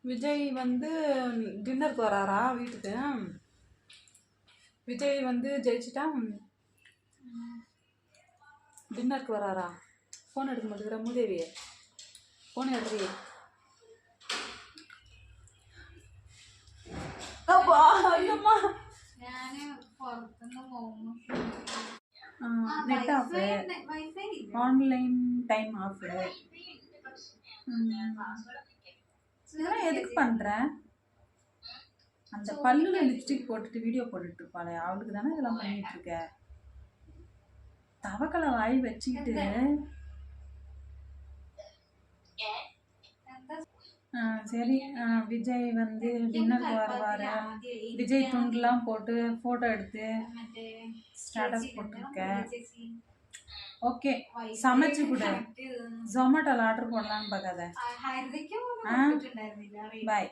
விஜய் வந்து டின்னருக்கு வராரா வீட்டுக்கு? விஜய் வந்து ஜெயிச்சிட்டா டின்னருக்கு வராரா? ஃபோன் எடுக்க மாட்டேங்கிற மூதேவி, ஃபோன் எடுறி. அப்பா ஐயம்மா, net off, online time off. இதெல்லாம் எதுக்கு பண்ற? அந்த பல்லுல லிப்ஸ்டிக் போட்டுட்டு வீடியோ போட்டுட்டு இருப்பாளே அவளுக்கு தானே இதெல்லாம் பண்ணிட்டு இருக்க. தவக்கலை வாய் வச்சுக்கிட்டு. சரி, விஜய் வந்து டின்னருக்கு வருவார். விஜய் துண்டுலாம் போட்டு ஃபோட்டோ எடுத்து ஸ்டேட்டஸ் போட்டிருக்க. ஓகே, சமைச்சு கொடு. ஜொமேட்டோவில் ஆர்டர் போடலான்னு பார்க்காத. பாய்.